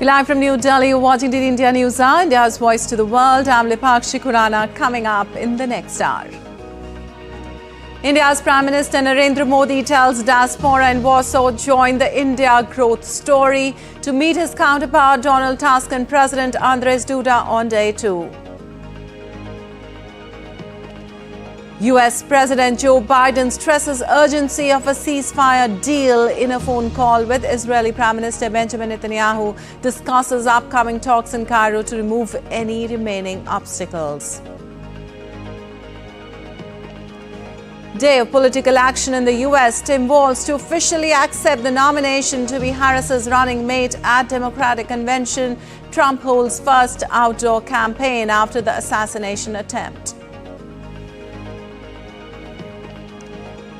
Live from New Delhi, you're watching the India News Hour, India's voice to the world. I'm Lipakshi Khurana, coming up in the next hour. India's Prime Minister Narendra Modi tells diaspora in Warsaw join the India growth story to meet his counterpart Donald Tusk and President Andrzej Duda on day 2. US President Joe Biden stresses urgency of a ceasefire deal in a phone call with Israeli Prime Minister Benjamin Netanyahu, discusses upcoming talks in Cairo to remove any remaining obstacles. Day of political action in the US. Tim Walz to officially accept the nomination to be Harris's running mate at Democratic Convention. Trump holds first outdoor campaign after the assassination attempt.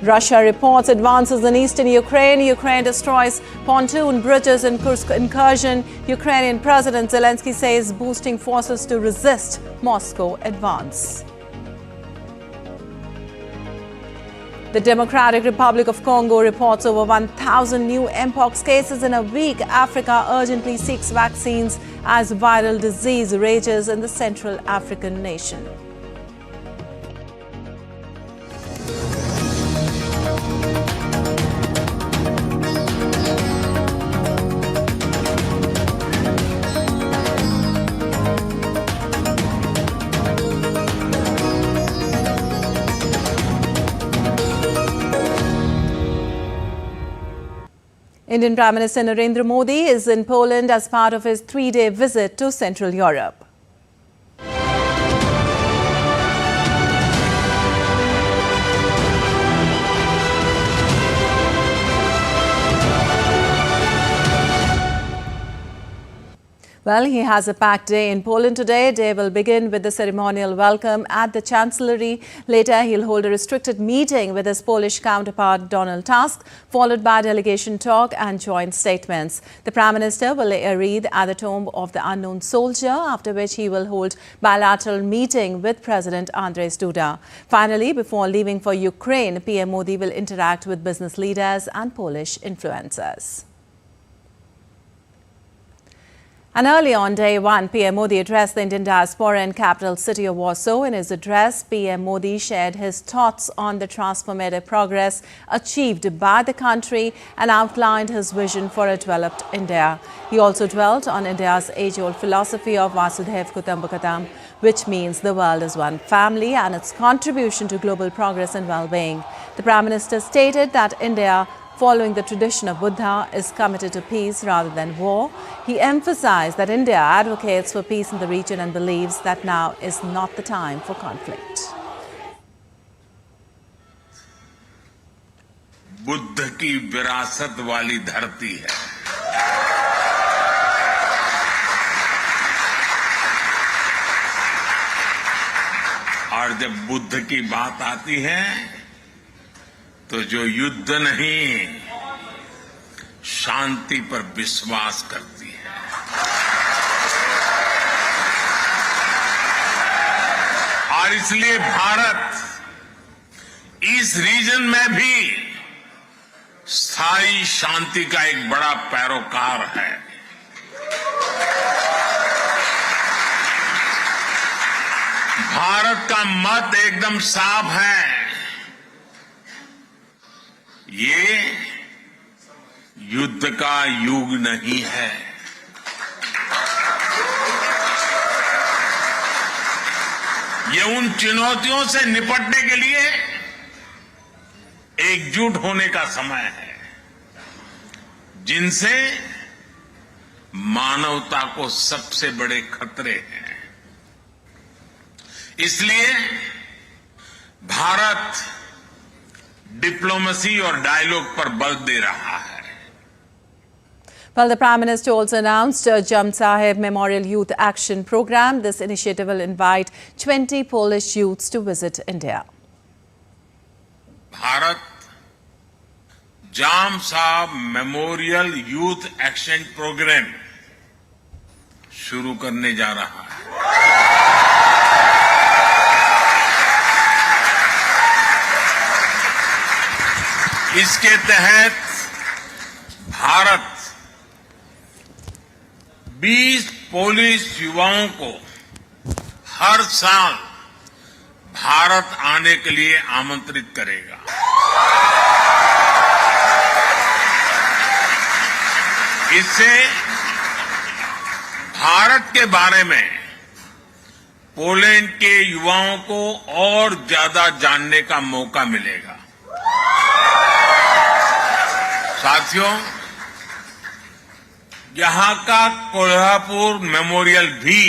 Russia reports advances in eastern Ukraine. Ukraine destroys Pontoon bridges in Kursk incursion. Ukrainian President Zelensky says boosting forces to resist Moscow advance. The Democratic Republic of Congo reports over 1,000 new Mpox cases in a week. Africa urgently seeks vaccines as viral disease rages in the Central African nation. Indian Prime Minister Narendra Modi is in Poland as part of his 3-day visit to Central Europe. Well, he has a packed day in Poland today. Day will begin with the ceremonial welcome at the Chancellery. Later, he'll hold a restricted meeting with his Polish counterpart Donald Tusk, followed by delegation talk and joint statements. The Prime Minister will lay a wreath at the tomb of the unknown soldier, after which he will hold bilateral meeting with President Andrzej Duda. Finally, before leaving for Ukraine, PM Modi will interact with business leaders and Polish influencers. And early on day 1, PM Modi addressed the Indian diaspora in capital city of Warsaw. In his address, PM Modi shared his thoughts on the transformative progress achieved by the country and outlined his vision for a developed India. He also dwelt on India's age-old philosophy of Vasudhaiv Kutumbakam, which means the world is one family, and its contribution to global progress and well-being. The Prime Minister stated that India, following the tradition of Buddha, is committed to peace rather than war. He emphasized that India advocates for peace in the region and believes that now is not the time for conflict. Buddha की विरासत वाली धरती है। और जब बुद्ध की बात आती है तो जो युद्ध नहीं, शांति पर विश्वास करती है। और इसलिए भारत इस रीजन में भी स्थायी शांति का एक बड़ा पैरोकार है। भारत का मत एकदम साफ है। ये युद्ध का युग नहीं है। ये उन चुनौतियों से निपटने के लिए एकजुट होने का समय है, जिनसे मानवता को सबसे बड़े खतरे हैं। इसलिए भारत डिप्लोमेसी और डायलॉग पर बल दे रहा है। Well, the Prime Minister also announced a Jam Sahib Memorial Youth Action Program. This initiative will invite 20 Polish youths to visit India. Bharat जाम साहब मेमोरियल यूथ एक्शन प्रोग्राम शुरू करने जा रहा है। इसके तहत भारत 20 पोलिश युवाओं को हर साल भारत आने के लिए आमंत्रित करेगा। इससे भारत के बारे में पोलैंड के युवाओं को और ज्यादा जानने का मौका मिलेगा। साथियों, यहां का कोल्हापुर मेमोरियल भी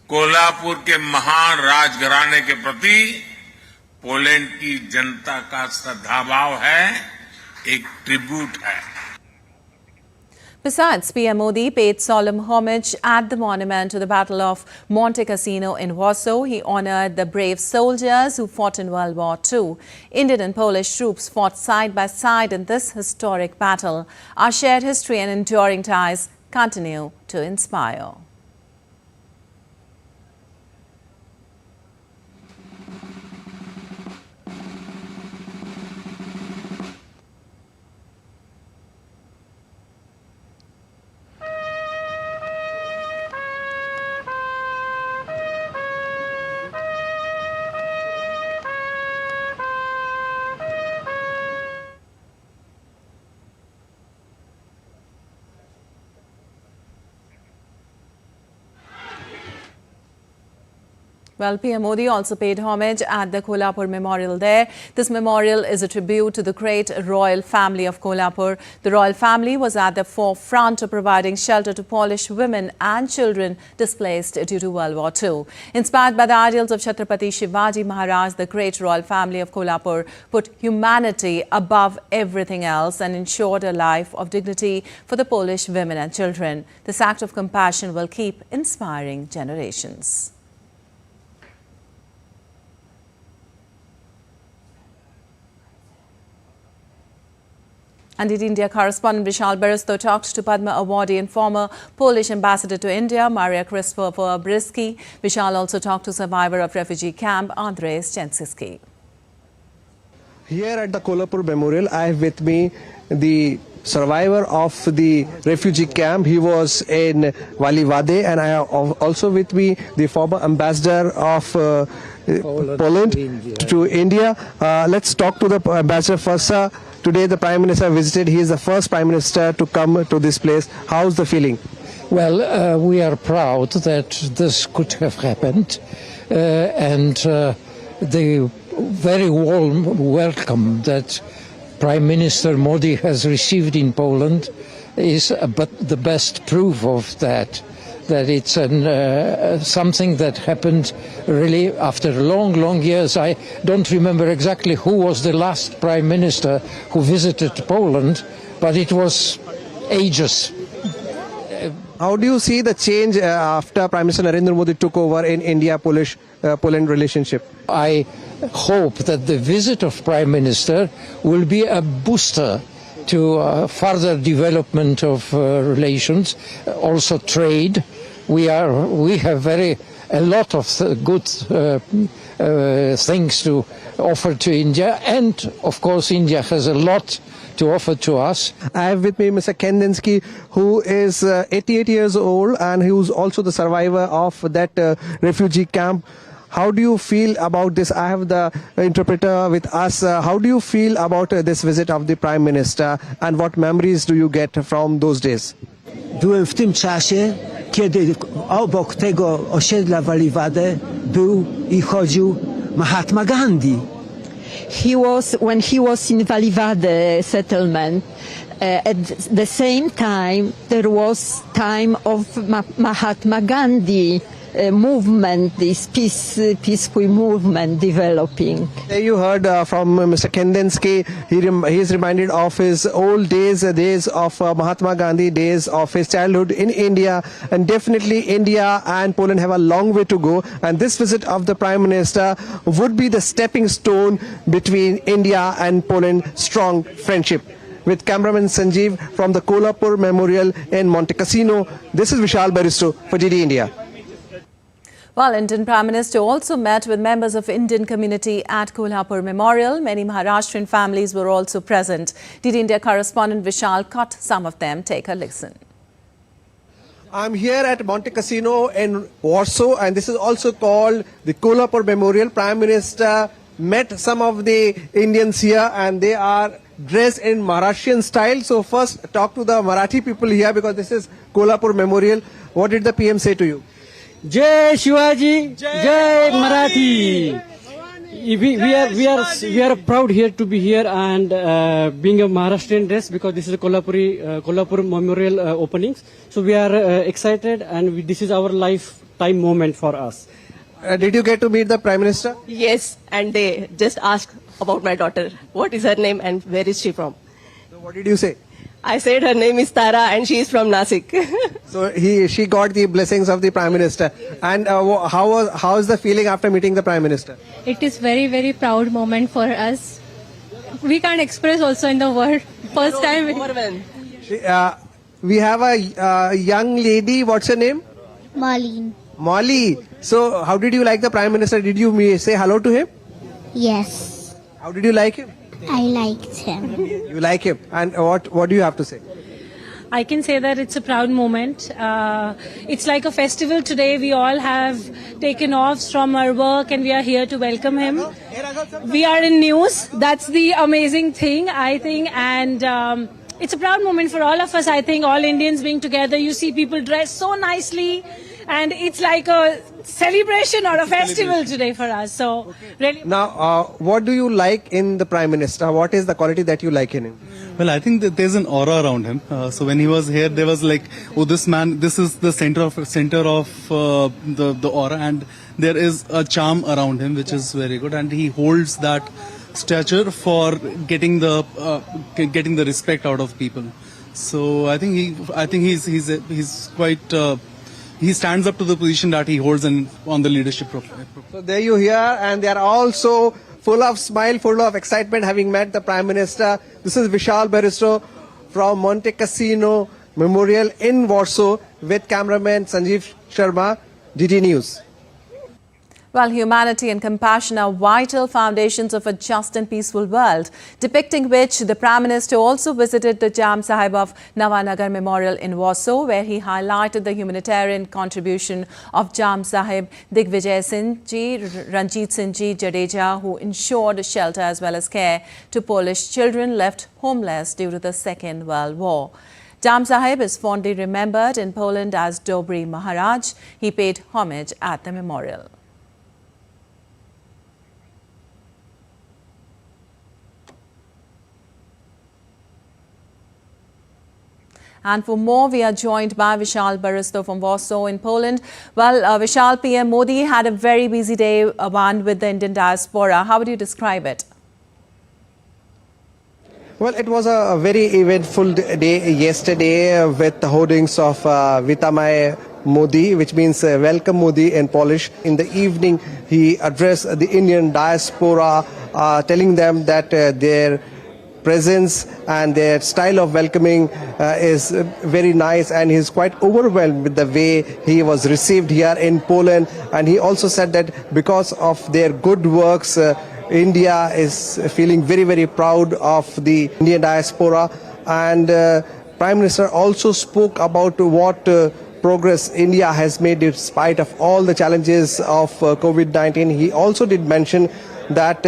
कोल्हापुर के महान राजघराने के प्रति पोलैंड की जनता का श्रद्धाभाव है, एक ट्रिब्यूट है। Besides, PM Modi paid solemn homage at the monument to the Battle of Monte Cassino in Warsaw. He honored the brave soldiers who fought in World War II. Indian and Polish troops fought side by side in this historic battle. Our shared history and enduring ties continue to inspire. Well, PM Modi also paid homage at the Kolhapur Memorial there. This memorial is a tribute to the great royal family of Kolhapur. The royal family was at the forefront of providing shelter to Polish women and children displaced due to World War II. Inspired by the ideals of Chhatrapati Shivaji Maharaj, the great royal family of Kolhapur put humanity above everything else and ensured a life of dignity for the Polish women and children. This act of compassion will keep inspiring generations. And India correspondent Vishal Baristo talked to Padma awardee and former Polish ambassador to India, Maria Christopher Brisky. Vishal also talked to survivor of refugee camp, Andres Jensiski. Here at the Kolhapur Memorial, I have with me the survivor of the refugee camp. He was in Valivade, and I have also with me the former ambassador of Poland to India. Let's talk to the ambassador first, sir. Today the Prime Minister visited. He is the first Prime Minister to come to this place. How's the feeling? Well, we are proud that this could have happened, and the very warm welcome that Prime Minister Modi has received in Poland is but the best proof of that it's something that happened really after long years. I don't remember exactly who was the last Prime Minister who visited Poland, but it was ages. How do you see the change after Prime Minister Narendra Modi took over in India-Poland relationship? I hope that the visit of Prime Minister will be a booster to further development of relations, also trade. We have a lot of good things to offer to India, and of course India has a lot to offer to us. I have with me Mr. Kendensky, who is 88 years old and who is also the survivor of that refugee camp. How do you feel about this? I have the interpreter with us. How do you feel about this visit of the Prime Minister, and what memories do you get from those days? Byłem w tym czasie, kiedy obok tego osiedla Valivade był i chodził Mahatma Gandhi. When he was in Valivade settlement, at the same time there was time of Mahatma Gandhi movement, this peaceful movement developing. You heard from Mr. Kendensky. He is reminded of his old days, days of Mahatma Gandhi, days of his childhood in India, and definitely India and Poland have a long way to go, and this visit of the Prime Minister would be the stepping stone between India and Poland strong friendship. With cameraman Sanjeev from the Kolhapur Memorial in Monte Cassino, this is Vishal Baristo for GD India. Well, Indian Prime Minister also met with members of Indian community at Kolhapur Memorial. Many Maharashtrian families were also present. DD India correspondent Vishal caught some of them. Take a listen. I'm here at Monte Cassino in Warsaw, and this is also called the Kolhapur Memorial. Prime Minister met some of the Indians here, and they are dressed in Maharashtrian style. So first talk to the Marathi people here, because this is Kolhapur Memorial. What did the PM say to you? Jai Shivaji, Jai Marathi. We are proud here to be here and being a Maharashtrian dress, because this is a Kolhapur Memorial openings. So we are excited, and this is our lifetime moment for us. Did you get to meet the Prime Minister? Yes, and they just asked about my daughter. What is her name and where is she from? So what did you say? I said her name is Tara and she is from Nasik. So she got the blessings of the Prime Minister. And how is the feeling after meeting the Prime Minister? It is very, very proud moment for us. We can't express also in the word. First time. We have a young lady. What's her name? Marlene. Molly. So how did you like the Prime Minister? Did you say hello to him? Yes, How did you like him? I liked him. You like him. And what do you have to say? I can say that it's a proud moment. It's like a festival today. We all have taken off from our work and we are here to welcome him. We are in news. That's the amazing thing, I think. And it's a proud moment for all of us, I think, all Indians being together. You see people dressed so nicely. And it's like a celebration or a festival today for us. So, really. Now, what do you like in the Prime Minister? What is the quality that you like in him? Well, I think that there's an aura around him. So when he was here, there was like, oh, this man, this is the center of the aura, and there is a charm around him, which is very good, and he holds that stature for getting the respect out of people. So I think he's quite. He stands up to the position that he holds on the leadership profile. So there you hear, and they are also full of smile, full of excitement, having met the Prime Minister. This is Vishal Baristo from Monte Cassino Memorial in Warsaw with cameraman Sanjeev Sharma, DD News. Well, humanity and compassion are vital foundations of a just and peaceful world, depicting which the Prime Minister also visited the Jam Sahib of Nawanagar Memorial in Warsaw, where he highlighted the humanitarian contribution of Jam Sahib Digvijay Singh Ji, Ranjit Singh Ji Jadeja, who ensured shelter as well as care to Polish children left homeless due to the Second World War. Jam Sahib is fondly remembered in Poland as Dobry Maharaj. He paid homage at the memorial. And for more, we are joined by Vishal Baristo from Warsaw in Poland. Well, Vishal, PM Modi had a very busy day, one with the Indian diaspora. How would you describe it? Well, it was a very eventful day yesterday with the hoardings of Vitamay Modi, which means welcome Modi in Polish. In the evening, he addressed the Indian diaspora, telling them that their presence and their style of welcoming is very nice, and he's quite overwhelmed with the way he was received here in Poland. And he also said that because of their good works, India is feeling very, very proud of the Indian diaspora. And Prime Minister also spoke about what progress India has made in spite of all the challenges of COVID-19. He also did mention that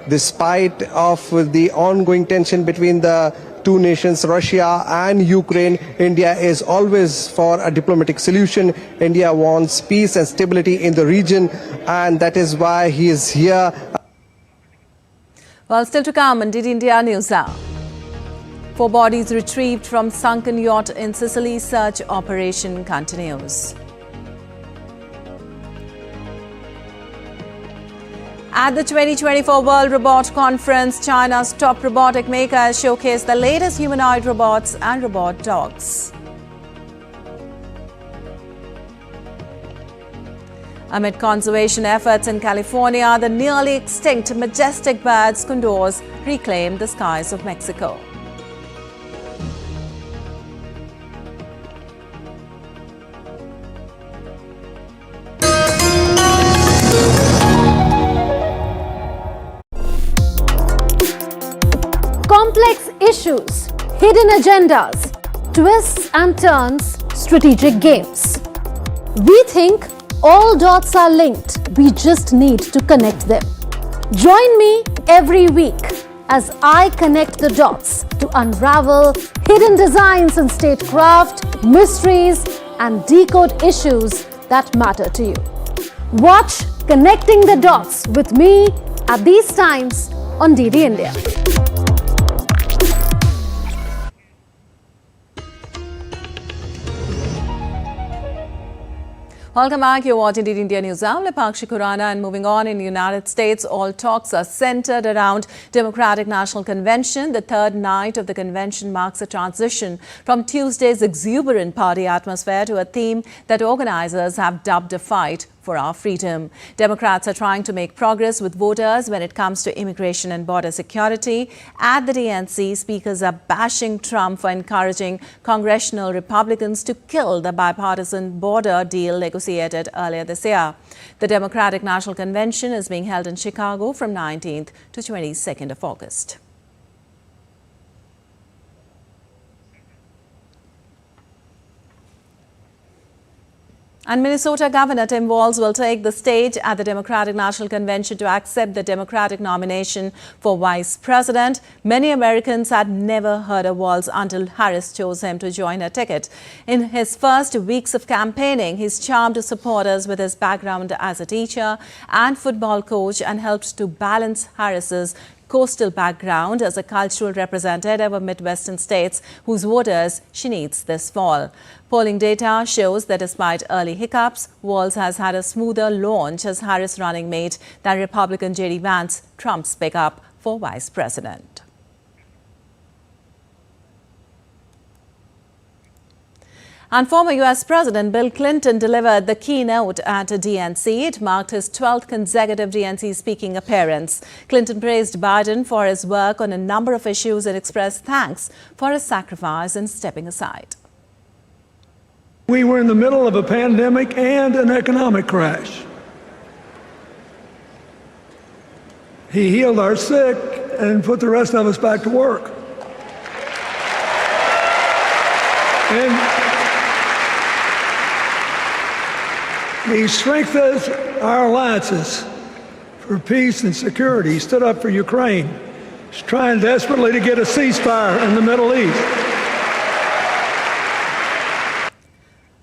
despite of the ongoing tension between the two nations, Russia and Ukraine, India is always for a diplomatic solution. India wants peace and stability in the region, and that is why he is here. Well, still to come on Did India News Now. 4 bodies retrieved from sunken yacht in Sicily. Search operation continues. At the 2024 World Robot Conference, China's top robotic makers showcased the latest humanoid robots and robot dogs. Amid conservation efforts in California, the nearly extinct majestic birds condors reclaim the skies of Mexico. Complex issues, hidden agendas, twists and turns, strategic games. We think all dots are linked. We just need to connect them. Join me every week as I connect the dots to unravel hidden designs in statecraft, mysteries, and decode issues that matter to you. Watch Connecting the Dots with me at these times on DD India. Welcome back. You're watching DD India News. I'm Lepakshi Khurana, and moving on, in the United States, all talks are centered around Democratic National Convention. The third night of the convention marks a transition from Tuesday's exuberant party atmosphere to a theme that organizers have dubbed a fight for our freedom. Democrats are trying to make progress with voters when it comes to immigration and border security. At the DNC, speakers are bashing Trump for encouraging congressional Republicans to kill the bipartisan border deal negotiated earlier this year. The Democratic National Convention is being held in Chicago from 19th to 22nd of August. And Minnesota Governor Tim Walz will take the stage at the Democratic National Convention to accept the Democratic nomination for Vice President. Many Americans had never heard of Walz until Harris chose him to join her ticket. In his first weeks of campaigning, he's charmed supporters with his background as a teacher and football coach and helped to balance Harris's coastal background as a cultural representative of Midwestern states whose voters she needs this fall. Polling data shows that despite early hiccups, Walz has had a smoother launch as Harris' running mate than Republican J.D. Vance, Trump's pickup for vice president. And former U.S. President Bill Clinton delivered the keynote at a DNC. It marked his 12th consecutive DNC speaking appearance. Clinton praised Biden for his work on a number of issues and expressed thanks for his sacrifice in stepping aside. We were in the middle of a pandemic and an economic crash. He healed our sick and put the rest of us back to work. And he strengthened our alliances for peace and security. He stood up for Ukraine. He's trying desperately to get a ceasefire in the Middle East.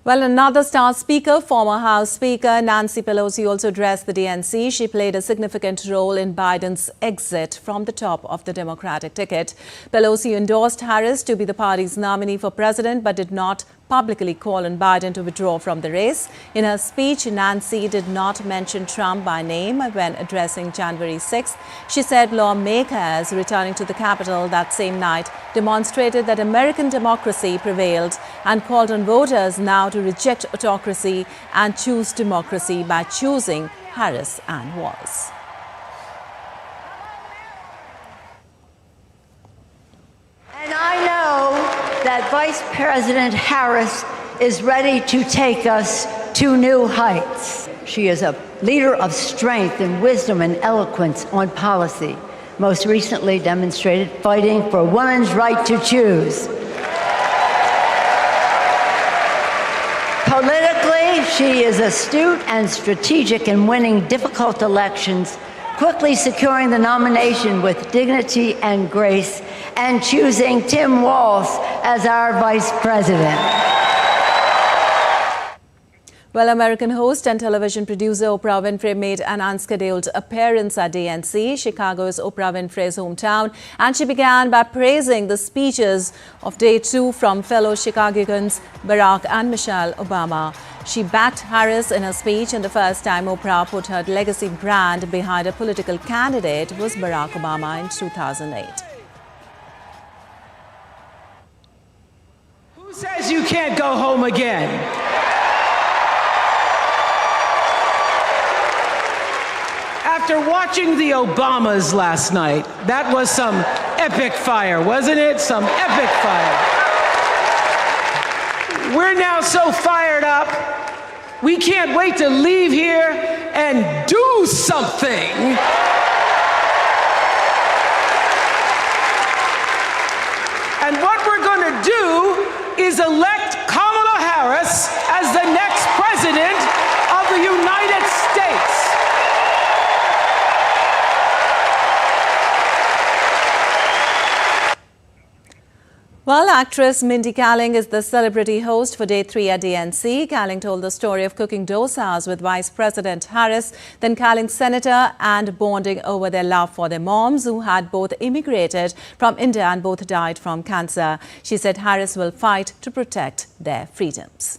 Well, another star speaker, former House Speaker Nancy Pelosi, also addressed the DNC. She played a significant role in Biden's exit from the top of the Democratic ticket. Pelosi endorsed Harris to be the party's nominee for president, but did not publicly call on Biden to withdraw from the race. In her speech, Nancy did not mention Trump by name when addressing January 6th. She said lawmakers returning to the Capitol that same night demonstrated that American democracy prevailed and called on voters now to reject autocracy and choose democracy by choosing Harris and Walz. And I know that Vice President Harris is ready to take us to new heights. She is a leader of strength and wisdom and eloquence on policy, most recently demonstrated fighting for women's right to choose. Politically, she is astute and strategic in winning difficult elections, quickly securing the nomination with dignity and grace, and choosing Tim Walz as our vice president. Well, American host and television producer Oprah Winfrey made an unscheduled appearance at DNC, Chicago's Oprah Winfrey's hometown, and she began by praising the speeches of Day 2 from fellow Chicagoans Barack and Michelle Obama. She backed Harris in her speech, and the first time Oprah put her legacy brand behind a political candidate was Barack Obama in 2008. Who says you can't go home again? After watching the Obamas last night, that was some epic fire, wasn't it? Some epic fire. We're now so fired up, we can't wait to leave here and do something. And what we're going to do is elect Kamala Harris Well, actress Mindy Kaling is the celebrity host for Day 3 at DNC. Kaling told the story of cooking dosas with Vice President Harris, then Kaling's senator, and bonding over their love for their moms, who had both immigrated from India and both died from cancer. She said Harris will fight to protect their freedoms.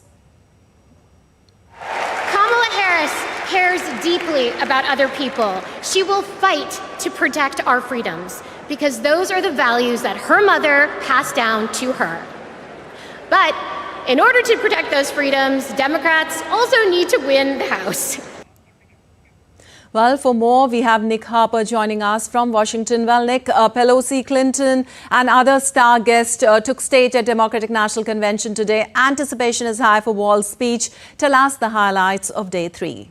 Kamala Harris cares deeply about other people. She will fight to protect our freedoms, because those are the values that her mother passed down to her. But in order to protect those freedoms, Democrats also need to win the House. Well, for more, we have Nick Harper joining us from Washington. Well, Nick, Pelosi, Clinton and other star guests took stage at Democratic National Convention today. Anticipation is high for Wall's speech. Tell us the highlights of Day 3.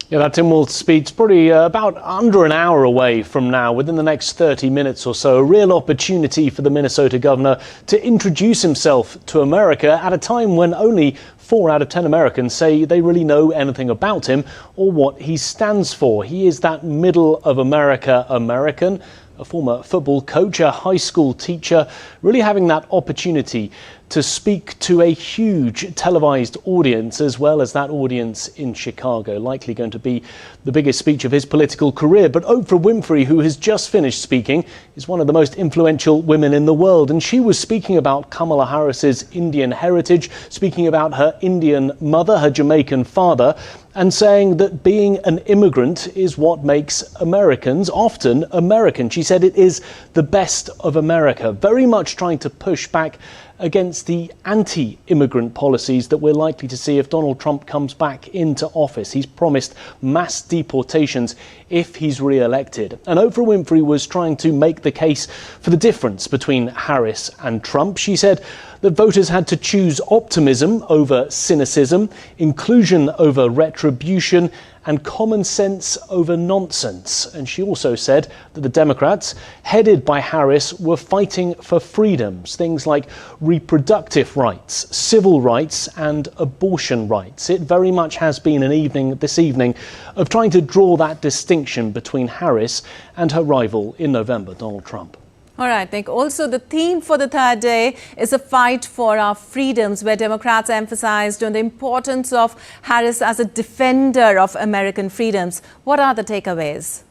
Yeah, that Tim Walz speech probably about under an hour away from now, within the next 30 minutes or so. A real opportunity for the Minnesota governor to introduce himself to America at a time when only 4 out of 10 Americans say they really know anything about him or what he stands for. He is that middle of America American, a former football coach, a high school teacher, really having that opportunity to speak to a huge televised audience, as well as that audience in Chicago. Likely going to be the biggest speech of his political career. But Oprah Winfrey, who has just finished speaking, is one of the most influential women in the world. And she was speaking about Kamala Harris's Indian heritage, speaking about her Indian mother, her Jamaican father, and saying that being an immigrant is what makes Americans often American. She said it is the best of America, very much trying to push back against the anti-immigrant policies that we're likely to see if Donald Trump comes back into office. He's promised mass deportations if he's re-elected. And Oprah Winfrey was trying to make the case for the difference between Harris and Trump. She said that voters had to choose optimism over cynicism, inclusion over retribution, and common sense over nonsense. And she also said that the Democrats, headed by Harris, were fighting for freedoms, things like reproductive rights, civil rights, and abortion rights. It very much has been an evening, this evening, of trying to draw that distinction between Harris and her rival in November, Donald Trump. All right, Nick. Also, the theme for the third day is a fight for our freedoms, where Democrats emphasized on the importance of Harris as a defender of American freedoms. What are the takeaways?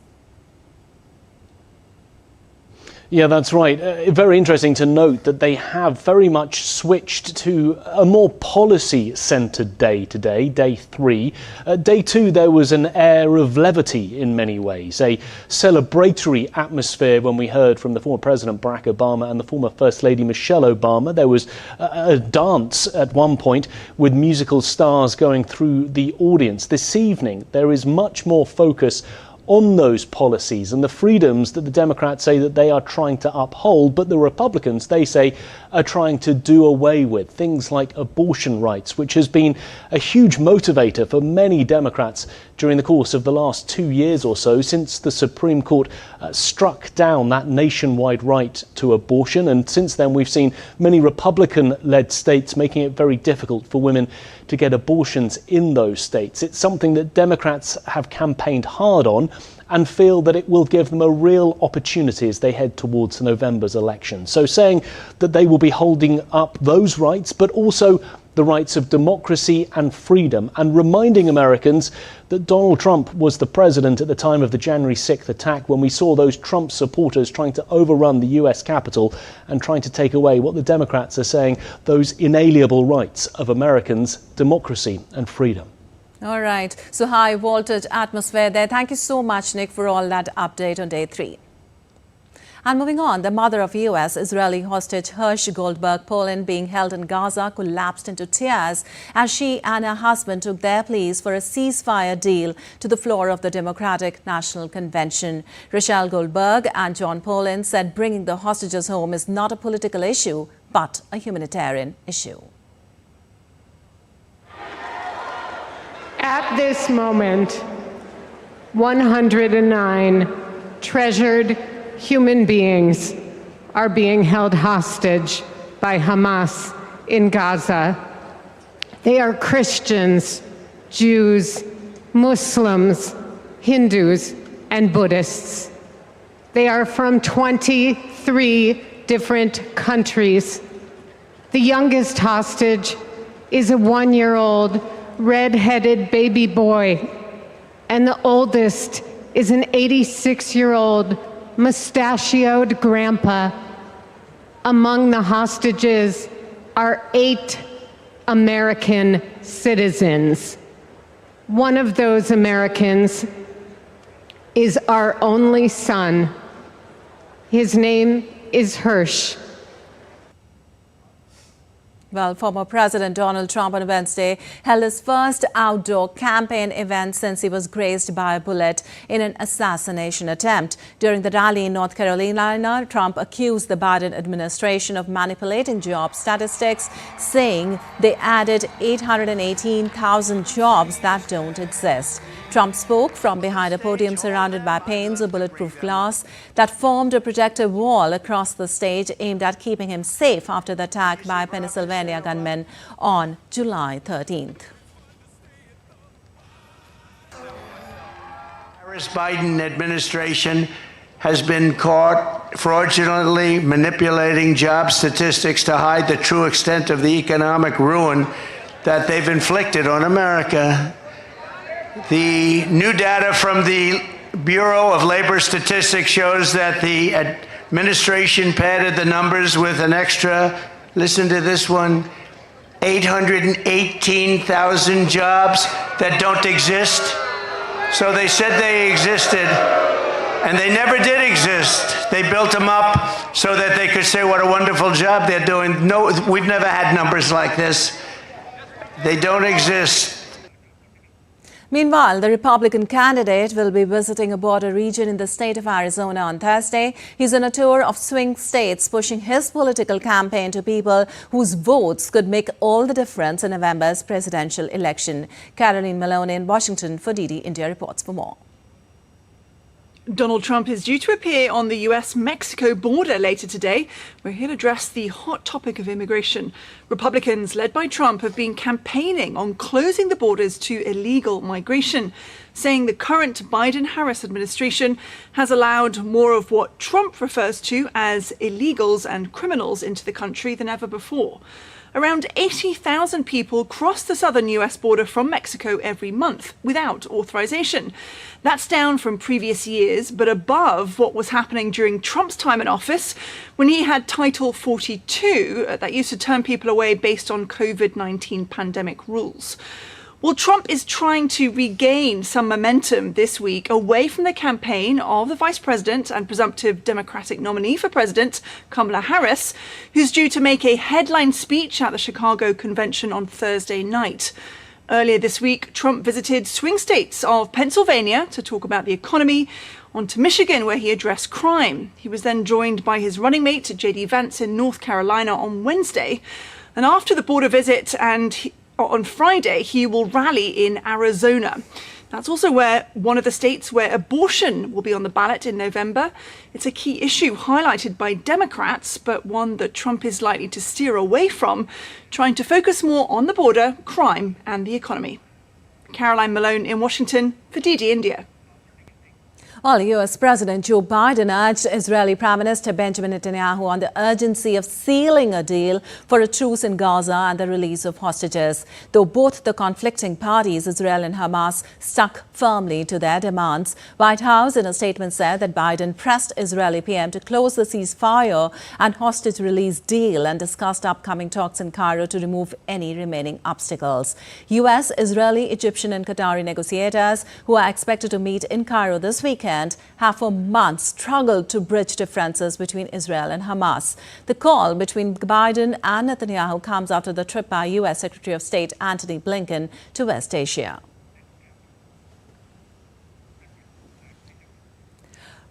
Yeah, that's right. Very interesting to note that they have very much switched to a more policy-centred day today, Day 3. Day 2, there was an air of levity in many ways, a celebratory atmosphere when we heard from the former President Barack Obama and the former First Lady Michelle Obama. There was a dance at one point with musical stars going through the audience. This evening, there is much more focus on those policies and the freedoms that the Democrats say that they are trying to uphold, but the Republicans, they say, are trying to do away with. Things like abortion rights, which has been a huge motivator for many Democrats during the course of the last 2 years or so, since the Supreme Court struck down that nationwide right to abortion. And since then, we've seen many Republican-led states making it very difficult for women to get abortions in those states. It's something that Democrats have campaigned hard on and feel that it will give them a real opportunity as they head towards November's election. So saying that they will be holding up those rights, but also the rights of democracy and freedom, and reminding Americans that Donald Trump was the president at the time of the January 6th attack, when we saw those Trump supporters trying to overrun the US Capitol and trying to take away what the Democrats are saying, those inalienable rights of Americans, democracy and freedom. All right. So high voltage atmosphere there. Thank you so much, Nick, for all that update on Day 3. And moving on, the mother of U.S. Israeli hostage Hersh Goldberg Poland, being held in Gaza, collapsed into tears as she and her husband took their pleas for a ceasefire deal to the floor of the Democratic National Convention. Rochelle Goldberg and John Poland said bringing the hostages home is not a political issue, but a humanitarian issue. At this moment, 109 treasured human beings are being held hostage by Hamas in Gaza. They are Christians, Jews, Muslims, Hindus, and Buddhists. They are from 23 different countries. The youngest hostage is a 1-year-old red-headed baby boy, and the oldest is an 86-year-old mustachioed grandpa. Among the hostages are 8 American citizens. One of those Americans is our only son. His name is Hirsch. Well, former President Donald Trump on Wednesday held his first outdoor campaign event since he was grazed by a bullet in an assassination attempt. During the rally in North Carolina, Trump accused the Biden administration of manipulating job statistics, saying they added 818,000 jobs that don't exist. Trump spoke from behind a podium surrounded by panes of bulletproof glass that formed a protective wall across the stage aimed at keeping him safe after the attack by Pennsylvania gunmen on July 13th. Harris-Biden administration has been caught fraudulently manipulating job statistics to hide the true extent of the economic ruin that they've inflicted on America. The new data from the Bureau of Labor Statistics shows that the administration padded the numbers with an extra, listen to this one, 818,000 jobs that don't exist. So they said they existed, and they never did exist. They built them up so that they could say what a wonderful job they're doing. No, we've never had numbers like this. They don't exist. Meanwhile, the Republican candidate will be visiting a border region in the state of Arizona on Thursday. He's on a tour of swing states, pushing his political campaign to people whose votes could make all the difference in November's presidential election. Caroline Malone in Washington for DD India reports for more. Donald Trump is due to appear on the US-Mexico border later today, where he'll address the hot topic of immigration. Republicans, led by Trump, have been campaigning on closing the borders to illegal migration, saying the current Biden-Harris administration has allowed more of what Trump refers to as illegals and criminals into the country than ever before. Around 80,000 people cross the southern US border from Mexico every month without authorization. That's down from previous years, but above what was happening during Trump's time in office, when he had Title 42 that used to turn people away based on COVID-19 pandemic rules. Well, Trump is trying to regain some momentum this week away from the campaign of the vice president and presumptive Democratic nominee for president, Kamala Harris, who's due to make a headline speech at the Chicago convention on Thursday night. Earlier this week, Trump visited swing states of Pennsylvania to talk about the economy, on to Michigan, where he addressed crime. He was then joined by his running mate, J.D. Vance, in North Carolina on Wednesday. And after the border visit on Friday, he will rally in Arizona. That's also one of the states where abortion will be on the ballot in November. It's a key issue highlighted by Democrats, but one that Trump is likely to steer away from, trying to focus more on the border, crime and the economy. Caroline Malone in Washington for DD India. Well, U.S. President Joe Biden urged Israeli Prime Minister Benjamin Netanyahu on the urgency of sealing a deal for a truce in Gaza and the release of hostages. Though both the conflicting parties, Israel and Hamas, stuck firmly to their demands, White House in a statement said that Biden pressed Israeli PM to close the ceasefire and hostage release deal and discussed upcoming talks in Cairo to remove any remaining obstacles. U.S., Israeli, Egyptian and Qatari negotiators, who are expected to meet in Cairo this weekend, have for months struggled to bridge differences between Israel and Hamas. The call between Biden and Netanyahu comes after the trip by U.S. Secretary of State Antony Blinken to West Asia.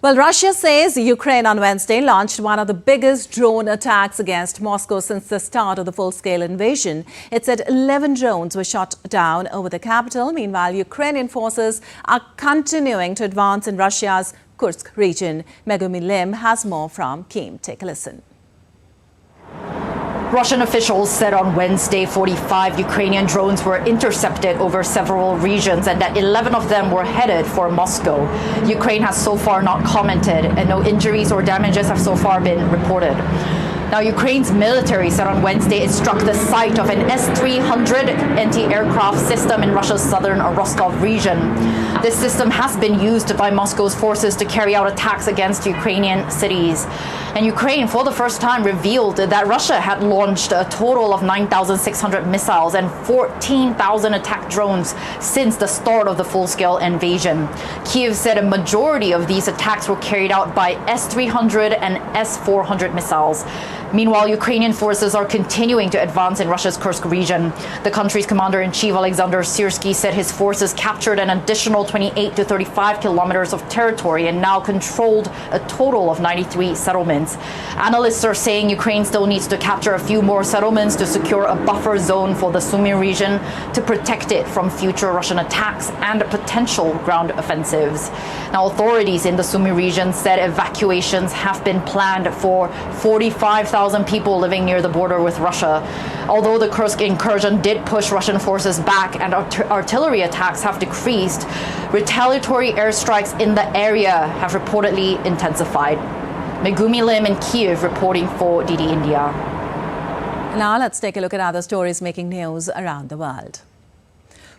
Well, Russia says Ukraine on Wednesday launched one of the biggest drone attacks against Moscow since the start of the full-scale invasion. It said 11 drones were shot down over the capital. Meanwhile, Ukrainian forces are continuing to advance in Russia's Kursk region. Megumi Lim has more from Kyiv. Take a listen. Russian officials said on Wednesday 45 Ukrainian drones were intercepted over several regions and that 11 of them were headed for Moscow. Ukraine has so far not commented and no injuries or damages have so far been reported. Now, Ukraine's military said on Wednesday it struck the site of an S-300 anti-aircraft system in Russia's southern Rostov region. This system has been used by Moscow's forces to carry out attacks against Ukrainian cities. And Ukraine, for the first time, revealed that Russia had launched a total of 9,600 missiles and 14,000 attack drones since the start of the full-scale invasion. Kyiv said a majority of these attacks were carried out by S-300 and S-400 missiles. Meanwhile, Ukrainian forces are continuing to advance in Russia's Kursk region. The country's commander-in-chief, Alexander Syrsky, said his forces captured an additional 28 to 35 kilometers of territory and now controlled a total of 93 settlements. Analysts are saying Ukraine still needs to capture a few more settlements to secure a buffer zone for the Sumy region to protect it from future Russian attacks and potential ground offensives. Now, authorities in the Sumy region said evacuations have been planned for 45,000 people living near the border with Russia. Although the Kursk incursion did push Russian forces back and artillery attacks have decreased, retaliatory airstrikes in the area have reportedly intensified. Megumi Lim in Kyiv reporting for DD India. Now let's take a look at other stories making news around the world.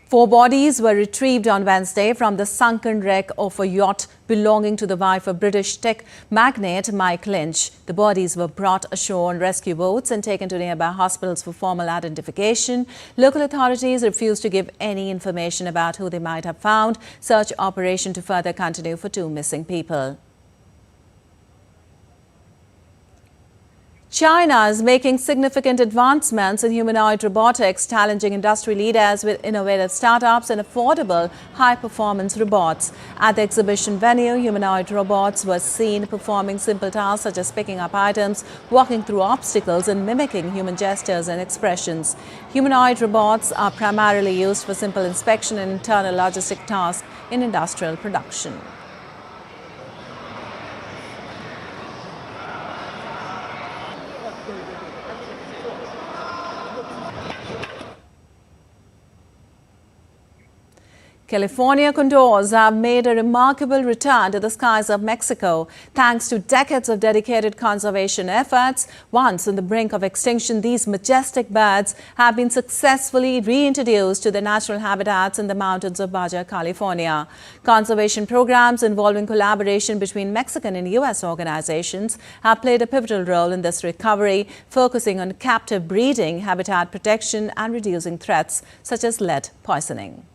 4 bodies were retrieved on Wednesday from the sunken wreck of a yacht belonging to the wife of British tech magnate Mike Lynch. The bodies were brought ashore on rescue boats and taken to nearby hospitals for formal identification. Local authorities refused to give any information about who they might have found. Search operation to further continue for 2 missing people. China is making significant advancements in humanoid robotics, challenging industry leaders with innovative startups and affordable, high-performance robots. At the exhibition venue, humanoid robots were seen performing simple tasks such as picking up items, walking through obstacles, and mimicking human gestures and expressions. Humanoid robots are primarily used for simple inspection and internal logistic tasks in industrial production. California condors have made a remarkable return to the skies of Mexico. Thanks to decades of dedicated conservation efforts, once on the brink of extinction, these majestic birds have been successfully reintroduced to their natural habitats in the mountains of Baja California. Conservation programs involving collaboration between Mexican and U.S. organizations have played a pivotal role in this recovery, focusing on captive breeding, habitat protection, and reducing threats such as lead poisoning.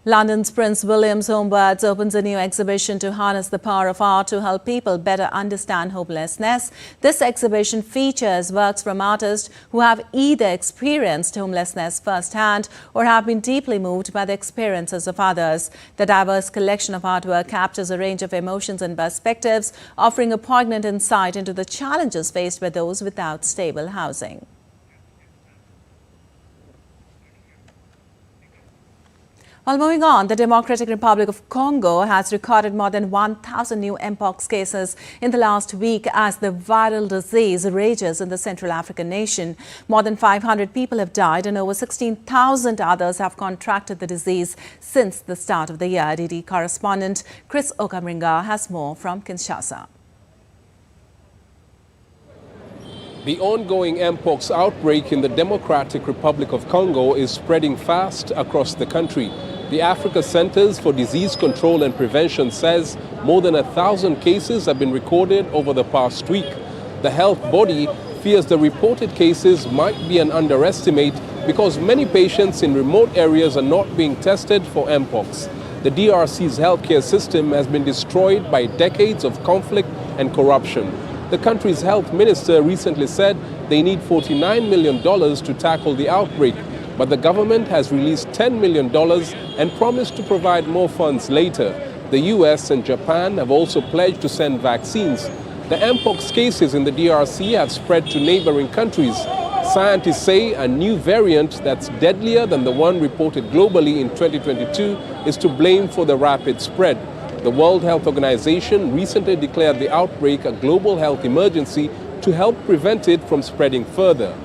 London's Prince William's Homebirds opens a new exhibition to harness the power of art to help people better understand homelessness. This exhibition features works from artists who have either experienced homelessness firsthand or have been deeply moved by the experiences of others. The diverse collection of artwork captures a range of emotions and perspectives, offering a poignant insight into the challenges faced by those without stable housing. While moving on, the Democratic Republic of Congo has recorded more than 1,000 new Mpox cases in the last week as the viral disease rages in the Central African nation. More than 500 people have died and over 16,000 others have contracted the disease since the start of the year. DD correspondent Chris Okamringa has more from Kinshasa. The ongoing Mpox outbreak in the Democratic Republic of Congo is spreading fast across the country. The Africa Centers for Disease Control and Prevention says more than 1,000 cases have been recorded over the past week. The health body fears the reported cases might be an underestimate because many patients in remote areas are not being tested for Mpox. The DRC's healthcare system has been destroyed by decades of conflict and corruption. The country's health minister recently said they need $49 million to tackle the outbreak, but the government has released $10 million and promised to provide more funds later. The US and Japan have also pledged to send vaccines. The Mpox cases in the DRC have spread to neighboring countries. Scientists say a new variant that's deadlier than the one reported globally in 2022 is to blame for the rapid spread. The World Health Organization recently declared the outbreak a global health emergency to help prevent it from spreading further.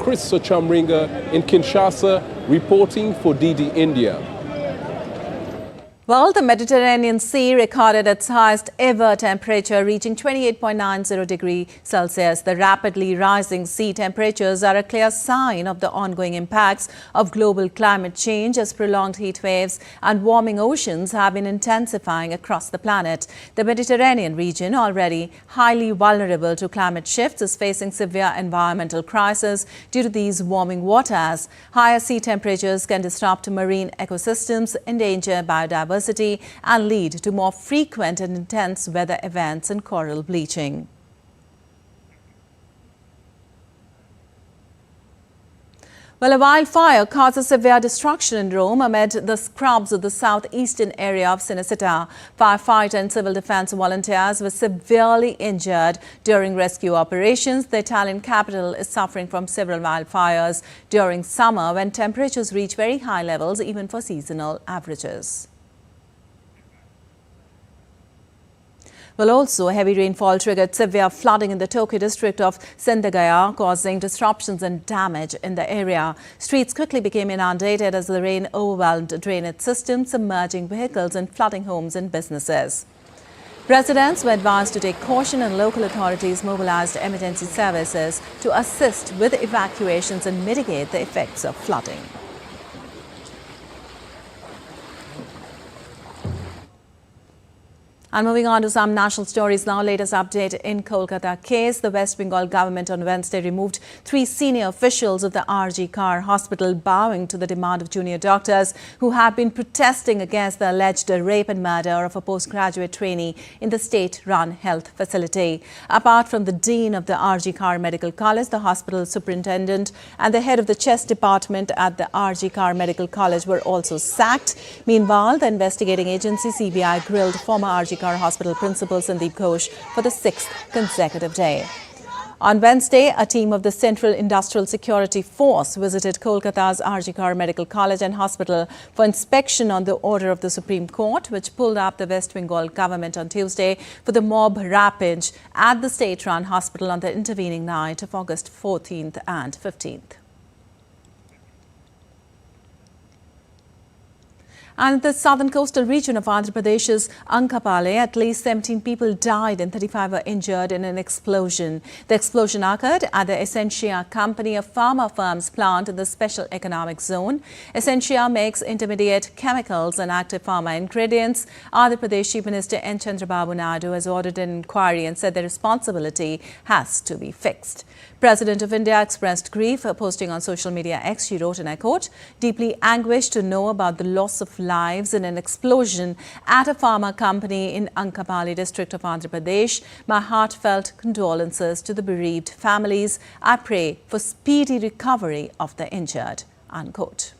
Chris Sochamringa in Kinshasa, reporting for DD India. Well, the Mediterranean Sea recorded its highest ever temperature, reaching 28.90 degrees Celsius. The rapidly rising sea temperatures are a clear sign of the ongoing impacts of global climate change, as prolonged heat waves and warming oceans have been intensifying across the planet. The Mediterranean region, already highly vulnerable to climate shifts, is facing severe environmental crisis due to these warming waters. Higher sea temperatures can disrupt marine ecosystems, endanger biodiversity, and lead to more frequent and intense weather events and coral bleaching. Well, a wildfire causes severe destruction in Rome amid the scrubs of the southeastern area of Cinecittà. Firefighter and civil defense volunteers were severely injured during rescue operations. The Italian capital is suffering from several wildfires during summer, when temperatures reach very high levels even for seasonal averages. Well, also, heavy rainfall triggered severe flooding in the Tokyo district of Sendagaya, causing disruptions and damage in the area. Streets quickly became inundated as the rain overwhelmed drainage systems, submerging vehicles and flooding homes and businesses. Residents were advised to take caution, and local authorities mobilized emergency services to assist with evacuations and mitigate the effects of flooding. And moving on to some national stories now. Latest update in Kolkata case. The West Bengal government on Wednesday removed 3 senior officials of the RG Kar hospital, bowing to the demand of junior doctors who have been protesting against the alleged rape and murder of a postgraduate trainee in the state-run health facility. Apart from the dean of the RG Kar Medical College, the hospital superintendent and the head of the chest department at the RG Kar Medical College were also sacked. Meanwhile, the investigating agency CBI grilled former RG Kar Hospital Principal Sandeep Ghosh for the 6th consecutive day. On Wednesday, a team of the Central Industrial Security Force visited Kolkata's RG Kar Medical College and Hospital for inspection on the order of the Supreme Court, which pulled up the West Bengal government on Tuesday for the mob rampage at the state-run hospital on the intervening night of August 14th and 15th. And in the southern coastal region of Andhra Pradesh's Ankapale, at least 17 people died and 35 were injured in an explosion. The explosion occurred at the Essentia Company, a pharma firm's plant in the Special Economic Zone. Essentia makes intermediate chemicals and active pharma ingredients. Andhra Pradesh Chief Minister N. Chandrababu Naidu has ordered an inquiry and said the responsibility has to be fixed. President of India expressed grief, posting on social media X. She wrote, and I quote, "Deeply anguished to know about the loss of lives in an explosion at a pharma company in Ankapali district of Andhra Pradesh. My heartfelt condolences to the bereaved families. I pray for speedy recovery of the injured," unquote.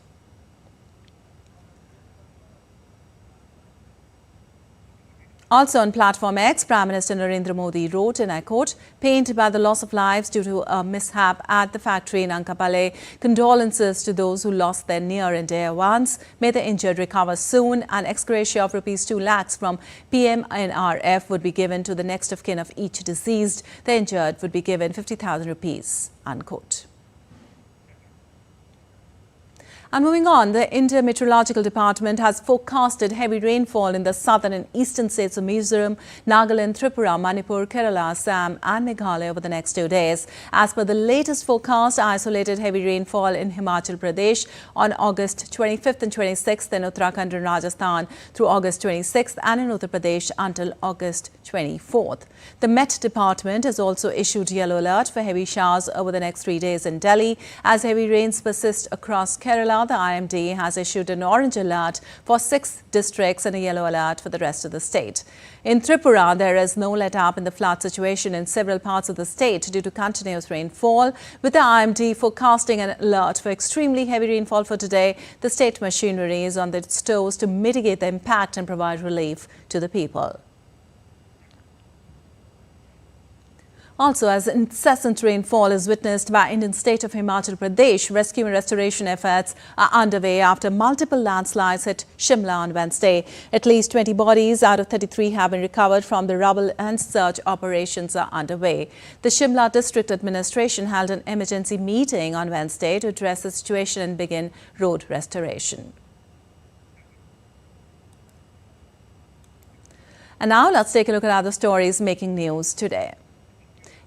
Also on Platform X, Prime Minister Narendra Modi wrote, and I quote, "Pained by the loss of lives due to a mishap at the factory in Ankapale. Condolences to those who lost their near and dear ones. May the injured recover soon. An ex gratia of ₹2 lakhs from PMNRF would be given to the next of kin of each deceased. The injured would be given ₹50,000, unquote. And moving on, the India Meteorological Department has forecasted heavy rainfall in the southern and eastern states of Mizoram, Nagaland, Tripura, Manipur, Kerala, Assam and Meghalaya over the next 2 days. As per the latest forecast, isolated heavy rainfall in Himachal Pradesh on August 25th and 26th, in Uttarakhand and Rajasthan through August 26th, and in Uttar Pradesh until August 24th. The Met Department has also issued yellow alert for heavy showers over the next 3 days in Delhi. As heavy rains persist across Kerala, the IMD has issued an orange alert for 6 districts and a yellow alert for the rest of the state. In Tripura, there is no let-up in the flood situation in several parts of the state due to continuous rainfall. With the IMD forecasting an alert for extremely heavy rainfall for today, the state machinery is on its toes to mitigate the impact and provide relief to the people. Also, as incessant rainfall is witnessed by Indian state of Himachal Pradesh, rescue and restoration efforts are underway after multiple landslides hit Shimla on Wednesday. At least 20 bodies out of 33 have been recovered from the rubble and search operations are underway. The Shimla District Administration held an emergency meeting on Wednesday to address the situation and begin road restoration. And now let's take a look at other stories making news today.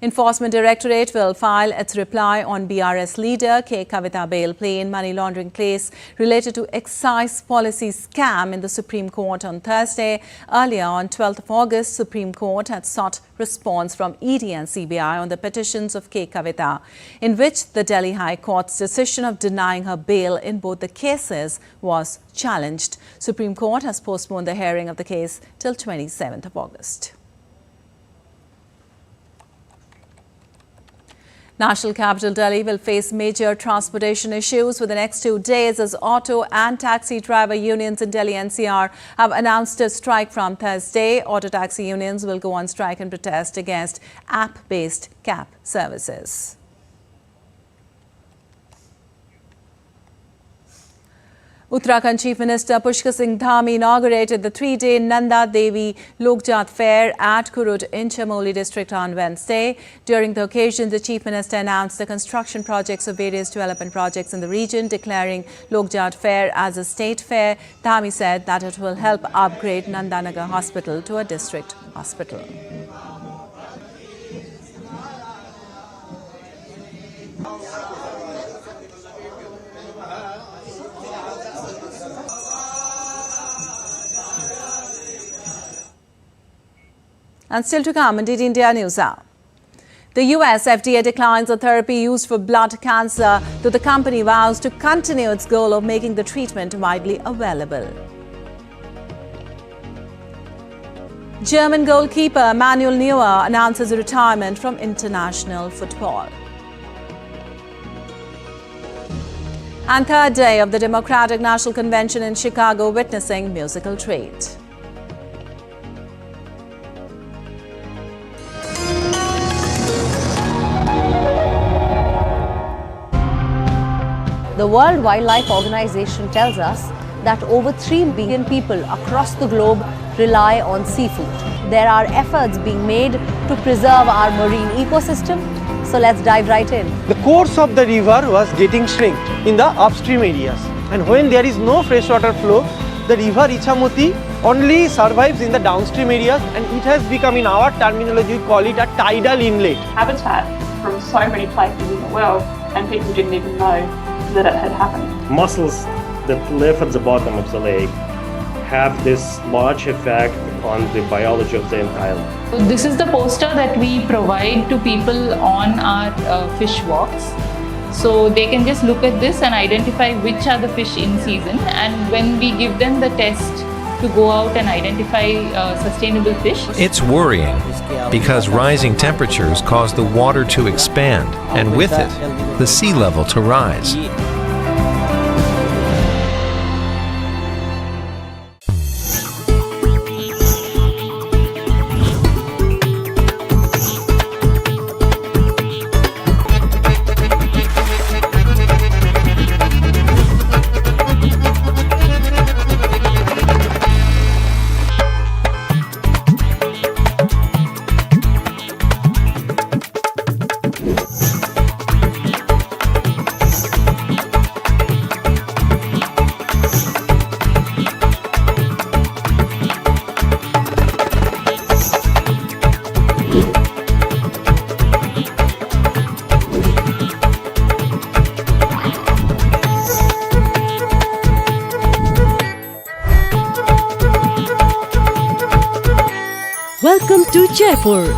Enforcement Directorate will file its reply on BRS leader K. Kavita bail plea in money laundering case related to excise policy scam in the Supreme Court on Thursday. Earlier on 12th of August, Supreme Court had sought response from ED and CBI on the petitions of K. Kavita, in which the Delhi High Court's decision of denying her bail in both the cases was challenged. Supreme Court has postponed the hearing of the case till 27th of August. National capital Delhi will face major transportation issues for the next 2 days as auto and taxi driver unions in Delhi NCR have announced a strike from Thursday. Auto taxi unions will go on strike in protest against app-based cab services. Uttarakhand Chief Minister Pushkar Singh Dhami inaugurated the 3-day Nanda Devi Lokjat Fair at Kurut in Chamoli district on Wednesday. During the occasion, the Chief Minister announced the construction projects of various development projects in the region, declaring Lokjat Fair as a state fair. Dhami said that it will help upgrade Nandanagar Hospital to a district hospital. And still to come on DD India News Hour. The US FDA declines a therapy used for blood cancer, though the company vows to continue its goal of making the treatment widely available. German goalkeeper Manuel Neuer announces retirement from international football. And third day of the Democratic National Convention in Chicago witnessing musical treat. The World Wildlife Organization tells us that over 3 billion people across the globe rely on seafood. There are efforts being made to preserve our marine ecosystem, so let's dive right in. The course of the river was getting shrinked in the upstream areas, and when there is no freshwater flow, the river Ichamoti only survives in the downstream areas, and it has become, in our terminology, we call it a tidal inlet. Habitat from so many places in the world, and people didn't even know that it had happened. Mussels that live at the bottom of the lake have this large effect on the biology of the entire lake. So this is the poster that we provide to people on our fish walks. So they can just look at this and identify which are the fish in season, and when we give them the test to go out and identify sustainable fish. It's worrying because rising temperatures cause the water to expand, and with it, the sea level to rise. Welcome to Jaipur.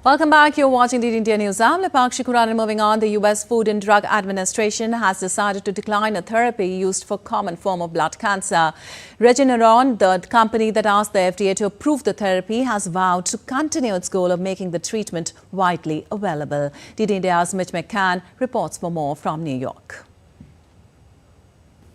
Welcome back. You're watching the India News. I'm Lepakshi Kuran. Moving on, the US Food and Drug Administration has decided to decline a therapy used for common form of blood cancer. Regeneron, the company that asked the FDA to approve the therapy, has vowed to continue its goal of making the treatment widely available. DD India's Mitch McCann reports for more from New York.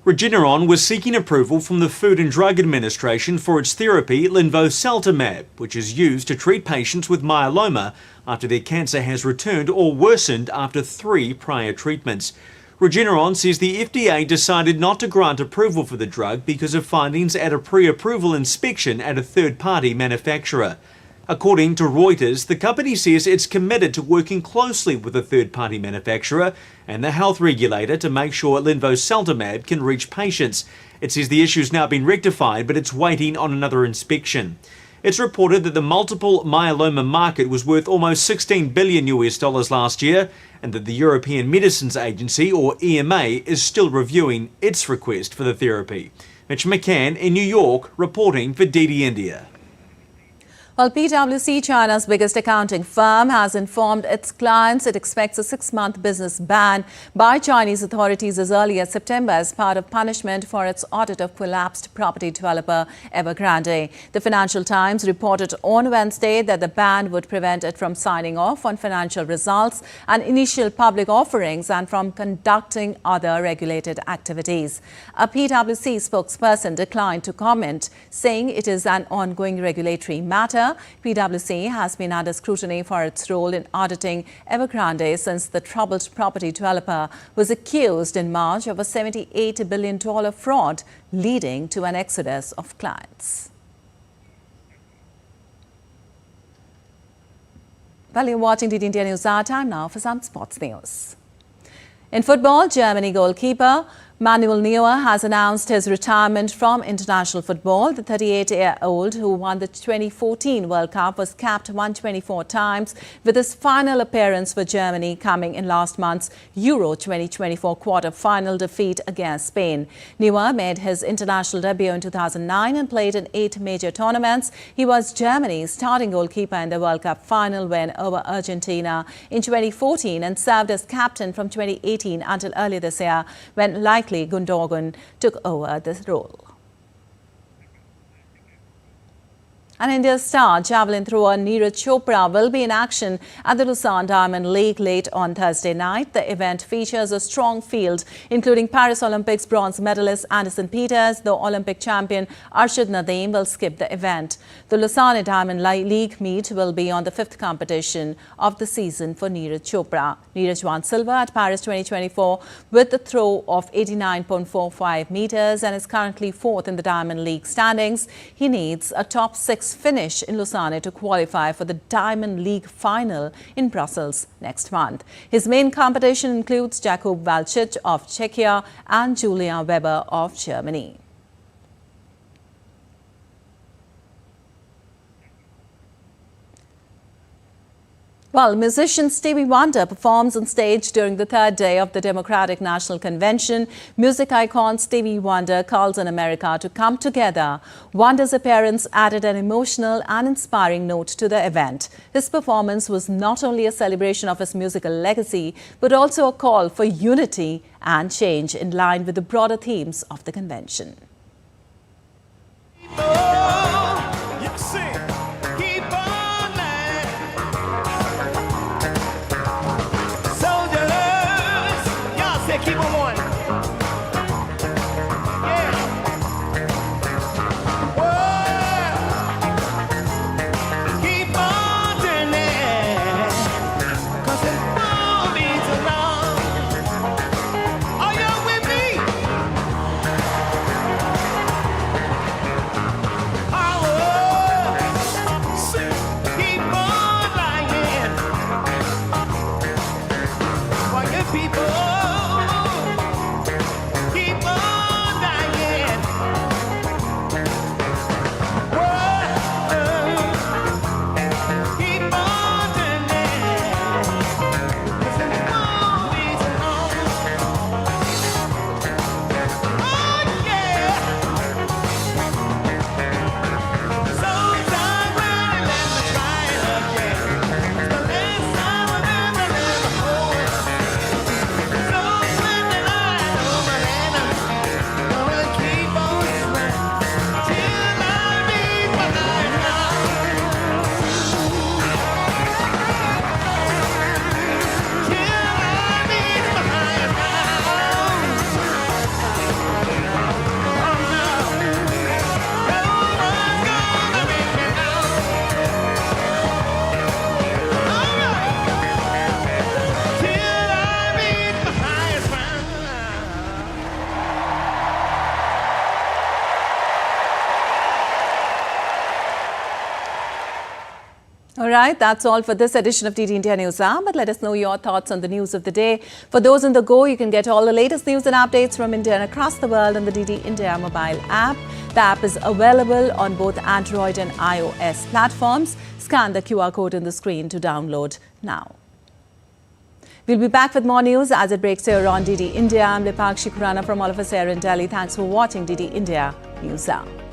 Regeneron was seeking approval from the Food and Drug Administration for its therapy linvoseltamab, which is used to treat patients with myeloma after their cancer has returned or worsened after 3 prior treatments. Regeneron says the FDA decided not to grant approval for the drug because of findings at a pre-approval inspection at a third-party manufacturer. According to Reuters, the company says it's committed to working closely with a third-party manufacturer and the health regulator to make sure linvoseltamab can reach patients. It says the issue's now been rectified, but it's waiting on another inspection. It's reported that the multiple myeloma market was worth almost $16 billion last year, and that the European Medicines Agency, or EMA, is still reviewing its request for the therapy. Mitch McCann in New York, reporting for DD India. Well, PwC, China's biggest accounting firm, has informed its clients it expects a 6-month business ban by Chinese authorities as early as September as part of punishment for its audit of collapsed property developer Evergrande. The Financial Times reported on Wednesday that the ban would prevent it from signing off on financial results and initial public offerings and from conducting other regulated activities. A PwC spokesperson declined to comment, saying it is an ongoing regulatory matter. PwC has been under scrutiny for its role in auditing Evergrande since the troubled property developer was accused in March of a $78 billion fraud, leading to an exodus of clients. Well, you're watching DD India News Hour. Time now for some sports news. In football, Germany goalkeeper Manuel Neuer has announced his retirement from international football. The 38-year-old who won the 2014 World Cup was capped 124 times, with his final appearance for Germany coming in last month's Euro 2024 quarter-final defeat against Spain. Neuer made his international debut in 2009 and played in 8 major tournaments. He was Germany's starting goalkeeper in the World Cup final win over Argentina in 2014 and served as captain from 2018 until earlier this year, when Gundogan took over this role. And India's star javelin thrower Neeraj Chopra will be in action at the Lausanne Diamond League late on Thursday night. The event features a strong field, including Paris Olympics bronze medalist Anderson Peters. The Olympic champion Arshad Nadeem will skip the event. The Lausanne Diamond League meet will be on the 5th competition of the season for Neeraj Chopra. Neeraj won silver at Paris 2024 with the throw of 89.45 meters and is currently 4th in the Diamond League standings. He needs a top 6 finish in Lausanne to qualify for the Diamond League final in Brussels next month. His main competition includes Jakub Valcic of Czechia and Julia Weber of Germany. Well, musician Stevie Wonder performs on stage during the 3rd day of the Democratic National Convention. Music icon Stevie Wonder calls on America to come together. Wonder's appearance added an emotional and inspiring note to the event. His performance was not only a celebration of his musical legacy, but also a call for unity and change in line with the broader themes of the convention. Keep on going. Yeah. Whoa. Keep on doing it. 'Cause it won't be too long. Are you with me? All right, that's all for this edition of DD India News Hour. But let us know your thoughts on the news of the day. For those on the go, you can get all the latest news and updates from India and across the world on the DD India mobile app. The app is available on both Android and iOS platforms. Scan the QR code on the screen to download now. We'll be back with more news as it breaks here on DD India. I'm Lipakshi Khurana from all of us here in Delhi. Thanks for watching DD India News Hour.